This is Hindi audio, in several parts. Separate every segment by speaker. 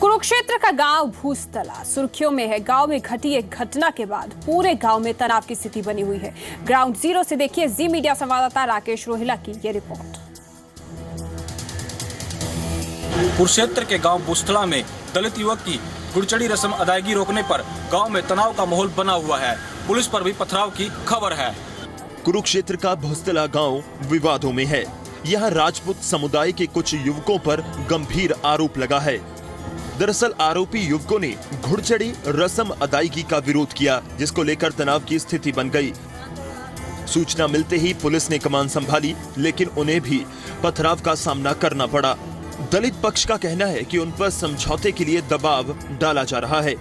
Speaker 1: कुरुक्षेत्र का गांव भूस्थला सुर्खियों में है। गांव में घटी एक घटना के बाद पूरे गांव में तनाव की स्थिति बनी हुई है। ग्राउंड जीरो से देखिए जी मीडिया संवाददाता राकेश रोहिला की ये रिपोर्ट।
Speaker 2: कुरुक्षेत्र के गांव भूस्थला में दलित युवक की गुड़चड़ी रस्म अदायगी रोकने पर गांव में तनाव का माहौल बना हुआ है। पुलिस पर भी पथराव की खबर है।
Speaker 3: कुरुक्षेत्र का भूस्थला गांव विवादों में है। यहाँ राजपूत समुदाय के कुछ युवकों पर गंभीर आरोप लगा है। दरअसल आरोपी युवकों ने घुड़चढ़ी रस्म अदायगी का विरोध किया, जिसको लेकर तनाव की स्थिति बन गई। सूचना मिलते ही पुलिस ने कमान संभाली, लेकिन उन्हें भी पथराव का सामना करना पड़ा। दलित पक्ष का कहना है कि उन पर समझौते के लिए दबाव डाला जा रहा है।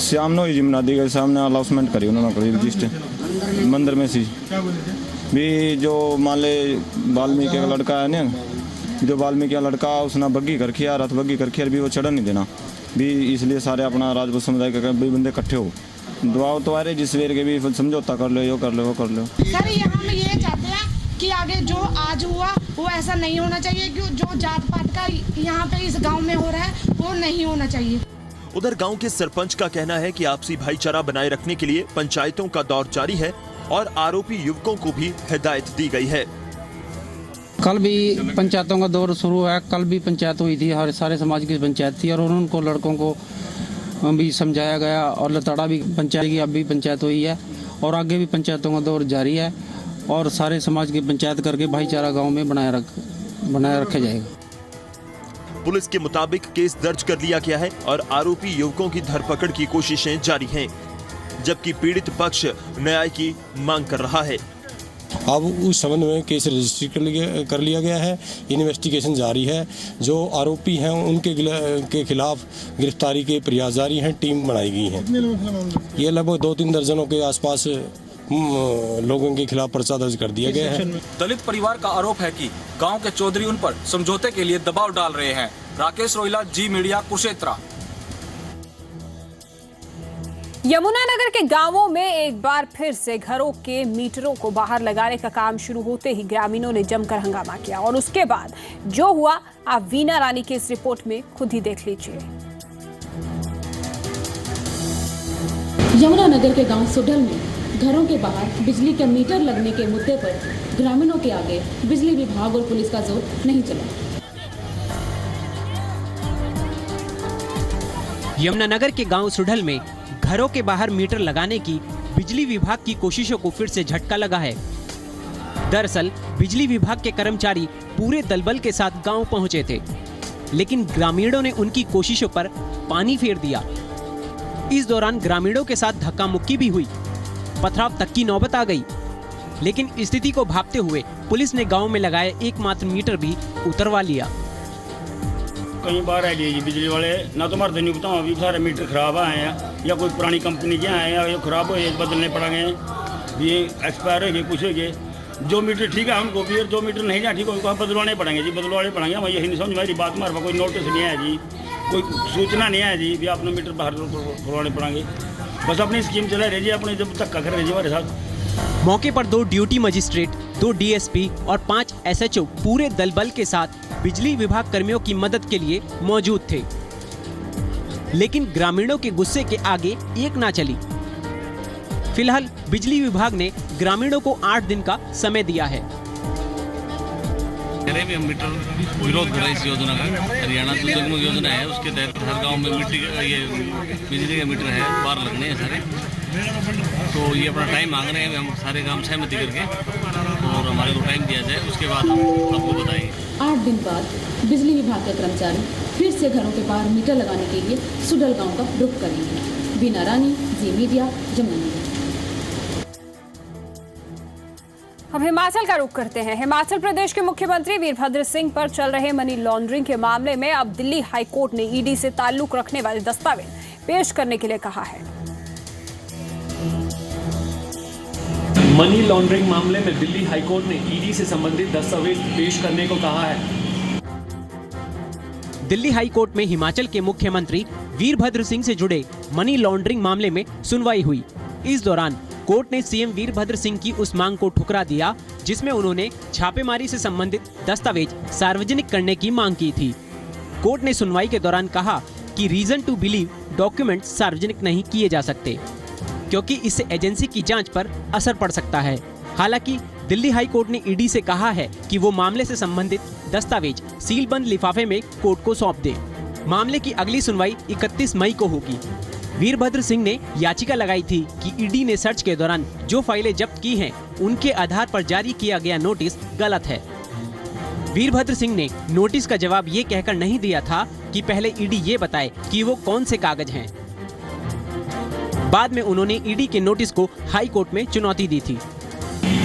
Speaker 4: सामने यमुना नदी के सामने अनाउंसमेंट करी उन्होंने करी रजिस्टर मंदिर में सी भी जो मान ले वाल्मीकि का लड़का है ना, जो वाल्मीकि का लड़का उसने बग्गी कर खिया रात बग्गी कर खिया भी वो चढ़ा नहीं देना भी, इसलिए सारे अपना राजपूत समुदाय के भी बंदे इकट्ठे हो दबाव तो आ रहे जिस वेर के भी समझौता कर लो, यो कर लो वो कर लो।
Speaker 5: सर यहाँ हम ये चाहते हैं कि आगे जो आज हुआ वो ऐसा नहीं होना चाहिए कि जो जात पात का यहाँ पे इस गांव में हो रहा है वो नहीं होना चाहिए।
Speaker 3: उधर गांव के सरपंच का कहना है कि आपसी भाईचारा बनाए रखने के लिए पंचायतों का दौर जारी है और आरोपी युवकों को भी हिदायत दी गई है।
Speaker 6: कल भी पंचायतों का दौर शुरू है। कल भी पंचायत हुई थी, हर सारे समाज की पंचायत थी और उनको लड़कों को भी समझाया गया और लताड़ा भी पंचायत की अब भी पंचायत हुई है और आगे भी पंचायतों का दौर जारी है और सारे समाज की पंचायत करके भाईचारा गांव में बनाए रखा जाएगा।
Speaker 3: पुलिस के मुताबिक केस दर्ज कर लिया गया है और आरोपी युवकों की धरपकड़ की कोशिशें जारी हैं, जबकि पीड़ित पक्ष न्याय की मांग कर रहा है।
Speaker 7: अब उस संबंध में केस रजिस्टर कर लिया गया है। इन्वेस्टिगेशन जारी है। जो आरोपी हैं उनके खिलाफ गिरफ्तारी के प्रयास जारी हैं। टीम बनाई गई है। ये लगभग 2-3 दर्जनों के आसपास लोगों के खिलाफ पर्चा दर्ज कर दिया गया है।
Speaker 2: दलित परिवार का आरोप है कि गांव के चौधरी उन पर समझौते के लिए दबाव डाल रहे हैं। राकेश रोहिला, जी मीडिया, कुरुक्षेत्र।
Speaker 1: यमुनानगर के गांवों में एक बार फिर से घरों के मीटरों को बाहर लगाने का काम शुरू होते ही ग्रामीणों ने जमकर हंगामा किया और उसके बाद जो हुआ आप वीना रानी की इस रिपोर्ट में खुद ही देख लीजिए।
Speaker 8: यमुनानगर के गांव सुडल में घरों के बाहर बिजली के मीटर लगने के मुद्दे पर ग्रामीणों के आगे बिजली विभाग और पुलिस का जोर नहीं चला।
Speaker 9: यमुनानगर के गांव सुडल में घरों के बाहर मीटर लगाने की बिजली विभाग की कोशिशों को फिर से झटका लगा है। दरअसल बिजली विभाग के कर्मचारी पूरे दलबल के साथ गांव पहुंचे थे, लेकिन ग्रामीणों ने उनकी कोशिशों पर पानी फेर दिया। इस दौरान ग्रामीणों के साथ धक्का मुक्की भी हुई, पथराव तक की नौबत आ गई। लेकिन स्थिति को भांपते हुए पुलिस ने गांव में लगाए एकमात्र मीटर भी उतरवा लिया।
Speaker 10: कई बार है जी बिजली वाले ना तो मर्द नहीं बताओ, अभी सारे मीटर खराब आए हैं या कोई पुरानी कंपनी के आए हैं, खराब हो बदलने पड़ेंगे, ये एक्सपायर हो गए कुछ हो गए। जो मीटर ठीक है उनको भी, जो मीटर नहीं ना ठीक हो बदलवाने पड़ेंगे जी, बदलवाने पड़ेंगे। मैं यही नहीं समझ मेरी बात, हमारे पास कोई नोटिस नहीं है जी, कोई सूचना नहीं है जी भी आपने मीटर बाहर खुलवाने पड़ेंगे। बस अपनी स्कीम चला रही जी, अपने जब तक कर रहे जी हमारे साथ।
Speaker 9: मौके पर 2 ड्यूटी मजिस्ट्रेट, 2 डीएसपी और 5 एसएचओ पूरे दलबल के साथ बिजली विभाग कर्मियों की मदद के लिए मौजूद थे, लेकिन ग्रामीणों के गुस्से के आगे एक ना चली। फिलहाल बिजली विभाग ने ग्रामीणों को 8 दिन का समय दिया है।
Speaker 11: हम मीटर विरोध कर रहे इस योजना का। हरियाणा जो जगमग योजना है उसके तहत हर गांव में ये बिजली के मीटर है, बाहर लगने हैं सारे। तो ये अपना टाइम मांग रहे हैं, हम सारे काम सहमति करके और हमारे को टाइम दिया जाए, उसके बाद हम आपको बताएंगे।
Speaker 8: 8 दिन बाद बिजली विभाग के कर्मचारी फिर से घरों के बाहर मीटर लगाने के लिए सुडल गांव का रुख करेंगे। वीना रानी, जी मीडिया, यमुनानगर।
Speaker 1: अब हिमाचल का रुख करते हैं। हिमाचल प्रदेश के मुख्यमंत्री वीरभद्र सिंह पर चल रहे मनी लॉन्ड्रिंग के मामले में अब दिल्ली हाईकोर्ट ने ईडी से ताल्लुक रखने वाले दस्तावेज पेश करने के लिए कहा है।
Speaker 12: मनी लॉन्ड्रिंग मामले में दिल्ली हाईकोर्ट ने ईडी से संबंधित दस्तावेज पेश करने को कहा है।
Speaker 9: दिल्ली हाईकोर्ट में हिमाचल के मुख्यमंत्री वीरभद्र सिंह से जुड़े मनी लॉन्ड्रिंग मामले में सुनवाई हुई। इस दौरान कोर्ट ने सीएम वीरभद्र सिंह की उस मांग को ठुकरा दिया जिसमें उन्होंने छापेमारी से संबंधित दस्तावेज सार्वजनिक करने की मांग की थी। कोर्ट ने सुनवाई के दौरान कहा कि रीजन टू बिलीव डॉक्यूमेंट सार्वजनिक नहीं किए जा सकते, क्योंकि इससे एजेंसी की जांच पर असर पड़ सकता है। हालांकि दिल्ली हाई कोर्ट ने ईडी से कहा है कि वो मामले से संबंधित दस्तावेज सीलबंद लिफाफे में कोर्ट को सौंप दे। मामले की अगली सुनवाई 31 मई को होगी। वीरभद्र सिंह ने याचिका लगाई थी कि ईडी ने सर्च के दौरान जो फाइलें जब्त की हैं, उनके आधार पर जारी किया गया नोटिस गलत है। वीरभद्र सिंह ने नोटिस का जवाब ये कहकर नहीं दिया था कि पहले ईडी ये बताए कि वो कौन से कागज हैं। बाद में उन्होंने ईडी के नोटिस को हाई कोर्ट में चुनौती दी थी।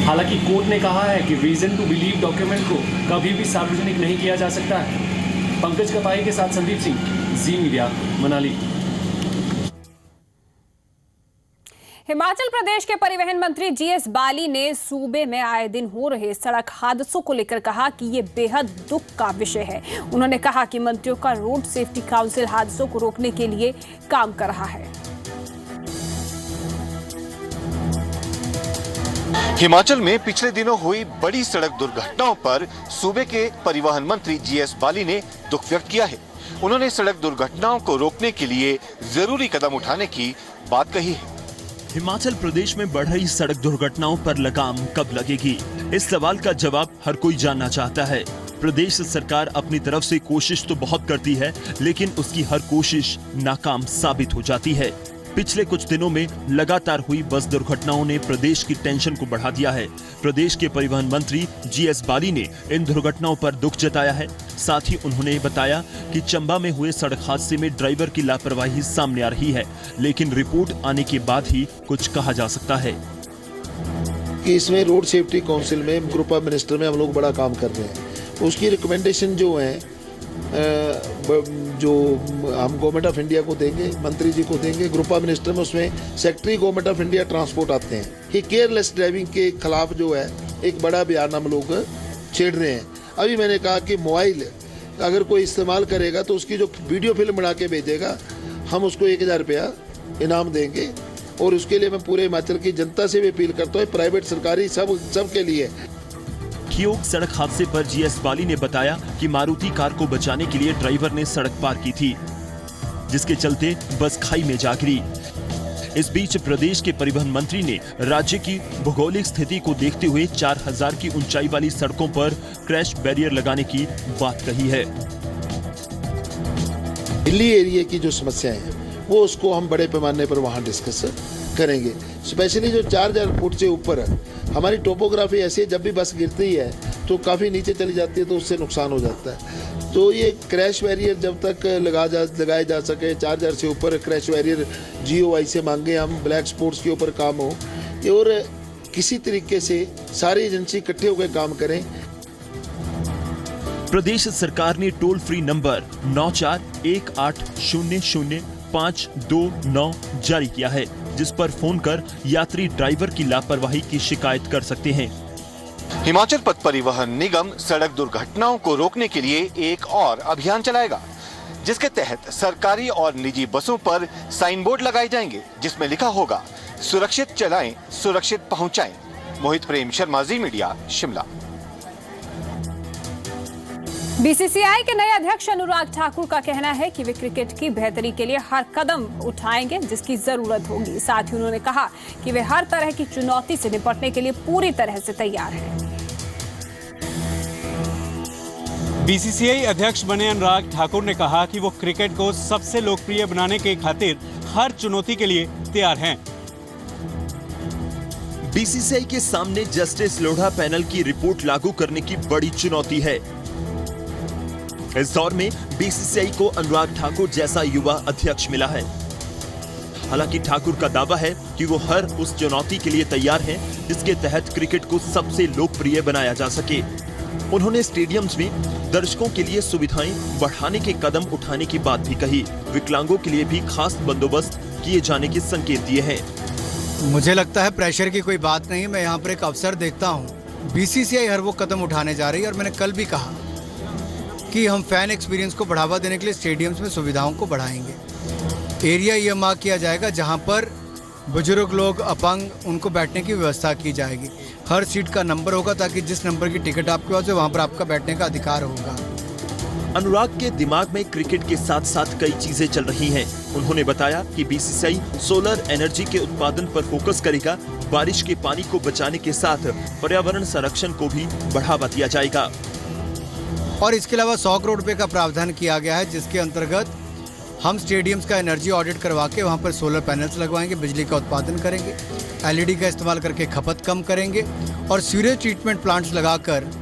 Speaker 12: हालांकि कोर्ट ने कहा है कि रीजन टू बिलीव डॉक्यूमेंट को कभी भी सार्वजनिक नहीं किया जा सकता है। पंकज कपाई के साथ संदीप सिंह, जी मीडिया, मनाली।
Speaker 1: हिमाचल प्रदेश के परिवहन मंत्री जीएस बाली ने सूबे में आए दिन हो रहे सड़क हादसों को लेकर कहा कि ये बेहद दुख का विषय है। उन्होंने कहा कि मंत्रियों का रोड सेफ्टी काउंसिल हादसों को रोकने के लिए काम कर रहा है।
Speaker 13: हिमाचल में पिछले दिनों हुई बड़ी सड़क दुर्घटनाओं पर सूबे के परिवहन मंत्री जीएस बाली ने दुख व्यक्त किया है। उन्होंने सड़क दुर्घटनाओं को रोकने के लिए जरूरी कदम उठाने की बात कही है।
Speaker 3: हिमाचल प्रदेश में बढ़ रही सड़क दुर्घटनाओं पर लगाम कब लगेगी? इस सवाल का जवाब हर कोई जानना चाहता है। प्रदेश सरकार अपनी तरफ से कोशिश तो बहुत करती है, लेकिन उसकी हर कोशिश नाकाम साबित हो जाती है। पिछले कुछ दिनों में लगातार हुई बस दुर्घटनाओं ने प्रदेश की टेंशन को बढ़ा दिया है। प्रदेश के परिवहन मंत्री जीएस बाली ने इन दुर्घटनाओं पर दुख जताया है। साथ ही उन्होंने बताया कि चंबा में हुए सड़क हादसे में ड्राइवर की लापरवाही सामने आ रही है, लेकिन रिपोर्ट आने के बाद ही कुछ कहा जा सकता है।
Speaker 14: कि इसमें रोड सेफ्टी काउंसिल में ग्रुप ऑफ मिनिस्टर में हम लोग बड़ा काम कर रहे हैं। उसकी रिकमेंडेशन जो है जो हम गवर्नमेंट ऑफ इंडिया को देंगे, मंत्री जी को देंगे। ग्रुप ऑफ मिनिस्टर में उसमें secretary government of India transport आते हैं कि केयरलेस ड्राइविंग के खिलाफ जो है एक बड़ा बयान हम लोग छेड़ रहे हैं। अभी मैंने कहा कि मोबाइल अगर कोई इस्तेमाल करेगा तो उसकी जो वीडियो फिल्म बना के भेजेगा, हम उसको 1000 रुपया इनाम देंगे। और उसके लिए मैं पूरे हिमाचल की जनता से भी अपील करता हूँ, प्राइवेट सरकारी सब के लिए।
Speaker 3: कियोग सड़क हादसे पर जीएस बाली ने बताया कि मारुति कार को बचाने के लिए ड्राइवर ने सड़क पार की थी, जिसके चलते बस खाई में जा गिरी। इस बीच प्रदेश के परिवहन मंत्री ने राज्य की भौगोलिक स्थिति को देखते हुए 4000 की ऊंचाई वाली सड़कों पर क्रैश बैरियर लगाने की बात कही है।
Speaker 14: दिल्ली एरिया की जो समस्याएं हैं वो उसको हम बड़े पैमाने पर वहाँ डिस्कस करेंगे। स्पेशली जो 4000 फुट से ऊपर है, हमारी टोपोग्राफी ऐसी है, जब भी बस गिरती है तो काफ़ी नीचे चली जाती है, तो उससे नुकसान हो जाता है। तो ये क्रैश बैरियर जब तक लगाए जा सके, 4000 से ऊपर क्रैश बैरियर GOI से मांगे हम, ब्लैक स्पॉट्स के ऊपर काम हो, और किसी तरीके से सारी एजेंसी इकट्ठे होकर काम करें।
Speaker 3: प्रदेश सरकार ने टोल फ्री नंबर 9418000529 जारी किया है, जिस पर फोन कर यात्री ड्राइवर की लापरवाही की शिकायत कर सकते हैं।
Speaker 13: हिमाचल पथ परिवहन निगम सड़क दुर्घटनाओं को रोकने के लिए एक और अभियान चलाएगा, जिसके तहत सरकारी और निजी बसों पर साइन बोर्ड लगाए जाएंगे, जिसमें लिखा होगा सुरक्षित चलाएं, सुरक्षित पहुंचाएं। मोहित प्रेम शर्मा, जी मीडिया, शिमला।
Speaker 1: बीसीसीआई के नए अध्यक्ष अनुराग ठाकुर का कहना है कि वे क्रिकेट की बेहतरी के लिए हर कदम उठाएंगे जिसकी जरूरत होगी। साथ ही उन्होंने कहा कि वे हर तरह की चुनौती से निपटने के लिए पूरी तरह से तैयार हैं।
Speaker 15: बीसीसीआई अध्यक्ष बने अनुराग ठाकुर ने कहा कि वो क्रिकेट को सबसे लोकप्रिय बनाने के खातिर हर चुनौती के लिए तैयार हैं।
Speaker 3: बीसीसीआई के सामने जस्टिस लोढ़ा पैनल की रिपोर्ट लागू करने की बड़ी चुनौती है। इस दौर में बीसीसीआई को अनुराग ठाकुर जैसा युवा अध्यक्ष मिला है। हालांकि ठाकुर का दावा है कि वो हर उस चुनौती के लिए तैयार हैं जिसके तहत क्रिकेट को सबसे लोकप्रिय बनाया जा सके। उन्होंने स्टेडियम्स में दर्शकों के लिए सुविधाएं बढ़ाने के कदम उठाने की बात भी कही। विकलांगों के लिए भी खास बंदोबस्त किए जाने के संकेत दिए हैं।
Speaker 16: मुझे लगता है प्रेशर की कोई बात नहीं, मैं यहाँ पर एक अवसर देखता हूँ। बीसीसीआई हर वो कदम उठाने जा रही है और मैंने कल भी कहा कि हम फैन एक्सपीरियंस को बढ़ावा देने के लिए स्टेडियम्स में सुविधाओं को बढ़ाएंगे। एरिया ये मार्क किया जाएगा जहां पर बुजुर्ग लोग, अपंग, उनको बैठने की व्यवस्था की जाएगी। हर सीट का नंबर होगा ताकि जिस नंबर की टिकट आपके पास है वहां पर आपका बैठने का अधिकार होगा।
Speaker 3: अनुराग के दिमाग में क्रिकेट के साथ साथ कई चीजें चल रही हैं। उन्होंने बताया कि बीसीसीआई सोलर एनर्जी के उत्पादन पर फोकस करेगा। बारिश के पानी को बचाने के साथ पर्यावरण संरक्षण को भी बढ़ावा दिया जाएगा।
Speaker 16: और इसके अलावा 100 करोड़ रुपए का प्रावधान किया गया है, जिसके अंतर्गत हम स्टेडियम्स का एनर्जी ऑडिट करवा के वहाँ पर सोलर पैनल्स लगवाएंगे, बिजली का उत्पादन करेंगे, एलईडी का इस्तेमाल करके खपत कम करेंगे और सीवरेज ट्रीटमेंट प्लांट्स लगाकर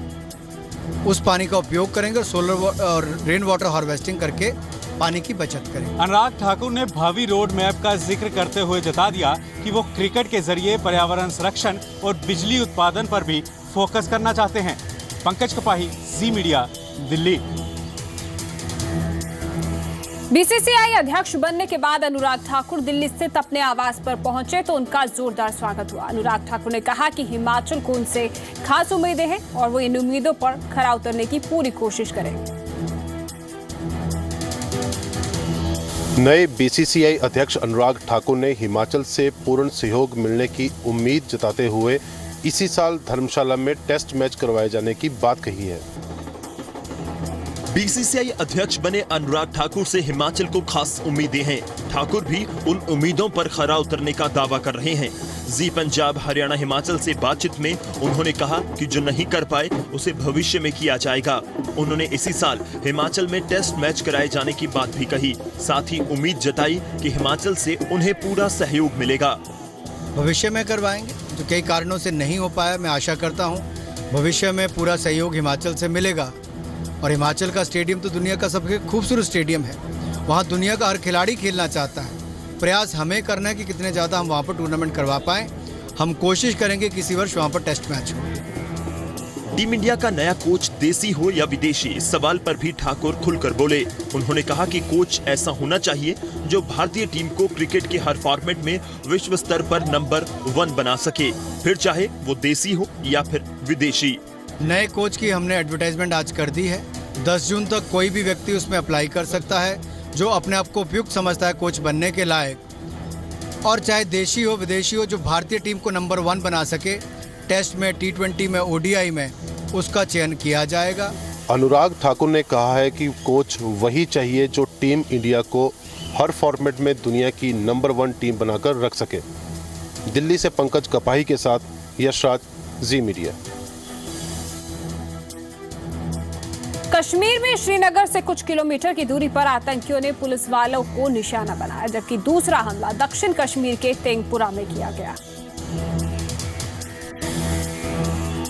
Speaker 16: उस पानी का उपयोग करेंगे और सोलर और रेन वाटर हार्वेस्टिंग करके पानी की बचत करेंगे।
Speaker 15: अनुराग ठाकुर ने भावी रोड मैप का जिक्र करते हुए जता दिया कि वो क्रिकेट के जरिए पर्यावरण संरक्षण और बिजली उत्पादन पर भी फोकस करना चाहते हैं। पंकज कपाही, जी मीडिया, दिल्ली।
Speaker 1: बीसीसीआई अध्यक्ष बनने के बाद अनुराग ठाकुर दिल्ली स्थित अपने आवास पर पहुंचे तो उनका जोरदार स्वागत हुआ। अनुराग ठाकुर ने कहा कि हिमाचल को उनसे खास उम्मीदें हैं और वो इन उम्मीदों पर खरा उतरने की पूरी कोशिश करेंगे।
Speaker 17: नए बीसीसीआई अध्यक्ष अनुराग ठाकुर ने हिमाचल से पूर्ण सहयोग मिलने की उम्मीद जताते हुए इसी साल धर्मशाला में टेस्ट मैच करवाए जाने की बात कही है।
Speaker 3: बीसीसीआई अध्यक्ष बने अनुराग ठाकुर से हिमाचल को खास उम्मीदें हैं। ठाकुर भी उन उम्मीदों पर खरा उतरने का दावा कर रहे हैं। जी पंजाब हरियाणा हिमाचल से बातचीत में उन्होंने कहा कि जो नहीं कर पाए उसे भविष्य में किया जाएगा। उन्होंने इसी साल हिमाचल में टेस्ट मैच कराए जाने की बात भी कही। साथ ही उम्मीद जताई कि हिमाचल से उन्हें पूरा सहयोग मिलेगा।
Speaker 16: भविष्य में करवाएंगे, जो कई कारणों से नहीं हो पाया। मैं आशा करता हूँ भविष्य में पूरा सहयोग हिमाचल से मिलेगा। और हिमाचल का स्टेडियम तो दुनिया का सबसे खूबसूरत स्टेडियम है। वहाँ दुनिया का हर खिलाड़ी खेलना चाहता है। प्रयास हमें करना है कि कितने ज़्यादा हम वहाँ पर टूर्नामेंट करवा पाएं। हम कोशिश करेंगे किसी वर्ष वहाँ पर टेस्ट मैच हो।
Speaker 3: टीम इंडिया का नया कोच देसी हो या विदेशी, इस सवाल पर भी ठाकुर खुलकर बोले। उन्होंने कहा कि कोच ऐसा होना चाहिए जो भारतीय टीम को क्रिकेट के हर फॉर्मेट में विश्व स्तर पर नंबर 1 बना सके, फिर चाहे वो देसी हो या फिर विदेशी।
Speaker 16: नए कोच की हमने एडवर्टाइजमेंट आज कर दी है। 10 जून तक कोई भी व्यक्ति उसमें अप्लाई कर सकता है जो अपने आप को उपयुक्त समझता है कोच बनने के लायक। और चाहे देशी हो विदेशी हो, जो भारतीय टीम को नंबर 1 बना सके टेस्ट में, T20 में, ODI में, उसका चयन किया जाएगा।
Speaker 17: अनुराग ठाकुर ने कहा है कि कोच वही चाहिए जो टीम इंडिया को हर फॉर्मेट में दुनिया की नंबर 1 टीम बनाकर रख सके। दिल्ली से पंकज कपाही के साथ यशराज, जी मीडिया।
Speaker 1: कश्मीर में श्रीनगर से कुछ किलोमीटर की दूरी पर आतंकियों ने पुलिस वालों को निशाना बनाया, जबकि दूसरा हमला दक्षिण कश्मीर के तेंगपुरा में किया गया।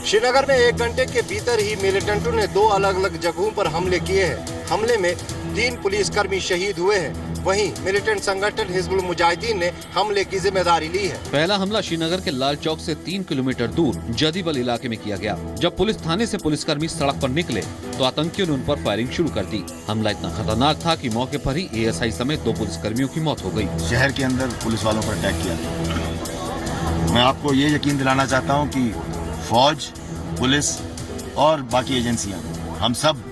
Speaker 18: श्रीनगर में 1 घंटे के भीतर ही मिलिटेंटों ने 2 अलग अलग जगहों पर हमले किए हैं। हमले में 3 पुलिसकर्मी शहीद हुए हैं। वहीं मिलिटेंट संगठन हिजबुल मुजाहिदीन ने हमले की जिम्मेदारी ली है।
Speaker 19: पहला हमला श्रीनगर के लाल चौक से 3 किलोमीटर दूर जदीबल इलाके में किया गया। जब पुलिस थाने से पुलिसकर्मी सड़क पर निकले तो आतंकियों ने उन पर फायरिंग शुरू कर दी। हमला इतना खतरनाक था कि मौके पर ही ASI समेत 2 पुलिसकर्मियों की मौत हो गई।
Speaker 20: शहर के अंदर पुलिस वालों पर अटैक किया। मैं आपको ये यकीन दिलाना चाहता हूँ कि फौज, पुलिस और बाकी एजेंसियां हम सब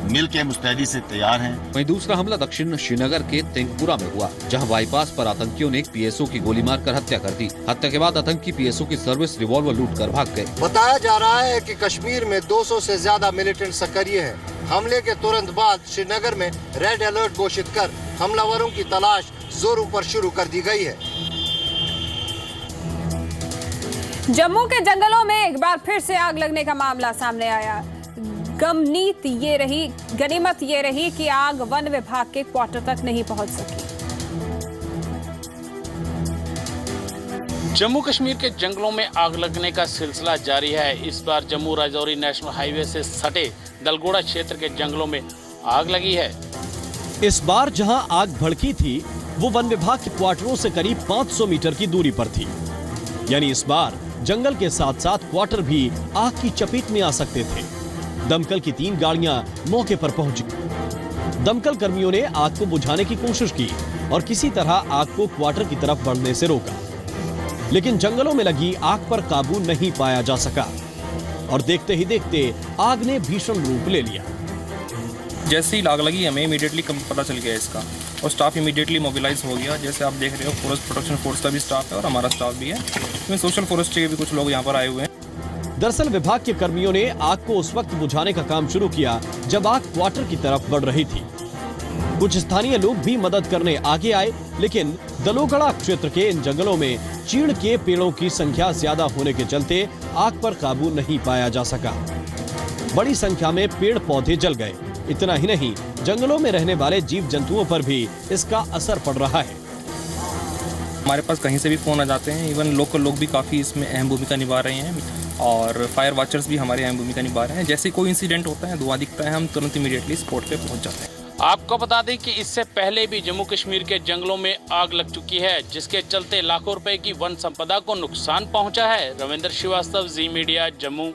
Speaker 20: मिल के मुस्तैदी से तैयार हैं।
Speaker 19: वहीं दूसरा हमला दक्षिण श्रीनगर के तेंगपुरा में हुआ, जहां बाईपास पर आतंकियों ने एक PSO की गोली मारकर हत्या कर दी। हत्या के बाद आतंकी PSO की सर्विस रिवॉल्वर लूटकर भाग गए।
Speaker 18: बताया जा रहा है कि कश्मीर में 200 से ज्यादा मिलिटेंट सक्रिय हैं। हमले के तुरंत बाद श्रीनगर में रेड अलर्ट घोषित कर हमलावरों की तलाश जोरों पर शुरू कर दी गई है।
Speaker 1: जम्मू के जंगलों में एक बार फिर से आग लगने का मामला सामने आया। गनीमत ये रही कि आग वन विभाग के क्वार्टर तक नहीं पहुंच सकी।
Speaker 21: जम्मू कश्मीर के जंगलों में आग लगने का सिलसिला जारी है। इस बार जम्मू राजौरी नेशनल हाईवे से सटे दलगोड़ा क्षेत्र के जंगलों में आग लगी है।
Speaker 22: इस बार जहां आग भड़की थी वो वन विभाग के क्वार्टरों से करीब 500 मीटर की दूरी पर थी। यानी इस बार जंगल के साथ साथ क्वार्टर भी आग की चपेट में आ सकते थे। दमकल की 3 गाड़ियां मौके पर पहुंची। दमकल कर्मियों ने आग को बुझाने की कोशिश की और किसी तरह आग को क्वार्टर की तरफ बढ़ने से रोका, लेकिन जंगलों में लगी आग पर काबू नहीं पाया जा सका और देखते ही देखते आग ने भीषण रूप ले लिया।
Speaker 2: जैसे ही आग लगी हमें इमीडिएटली पता चल गया इसका और स्टाफ इमीडिएटली मोबिलाइज हो गया। जैसे आप देख रहे हो फॉरेस्ट प्रोटेक्शन फोर्स का भी स्टाफ है और हमारा स्टाफ भी है। इसमें सोशल फॉरेस्ट्री के भी कुछ लोग यहाँ पर आए हुए हैं।
Speaker 22: दरअसल विभाग के कर्मियों ने आग को उस वक्त बुझाने का काम शुरू किया जब आग क्वार्टर की तरफ बढ़ रही थी। कुछ स्थानीय लोग भी मदद करने आगे आए, लेकिन दलोगड़ा क्षेत्र के इन जंगलों में चीड़ के पेड़ों की संख्या ज्यादा होने के चलते आग पर काबू नहीं पाया जा सका। बड़ी संख्या में पेड़ पौधे जल गए। इतना ही नहीं, जंगलों में रहने वाले जीव जंतुओं पर भी इसका असर पड़ रहा है।
Speaker 4: हमारे पास कहीं से भी फोन आ जाते हैं, इवन लोकल लोग भी काफ़ी इसमें अहम भूमिका निभा रहे हैं और फायर वॉचर्स भी हमारे अहम भूमिका निभा रहे हैं। जैसे कोई इंसिडेंट होता है, धुआं दिखता है, हम तुरंत इमीडिएटली स्पॉट पे पहुंच जाते हैं।
Speaker 21: आपको बता दें कि इससे पहले भी जम्मू कश्मीर के जंगलों में आग लग चुकी है, जिसके चलते लाखों रुपए की वन संपदा को नुकसान पहुंचा है। रविंद्र श्रीवास्तव, जी मीडिया, जम्मू।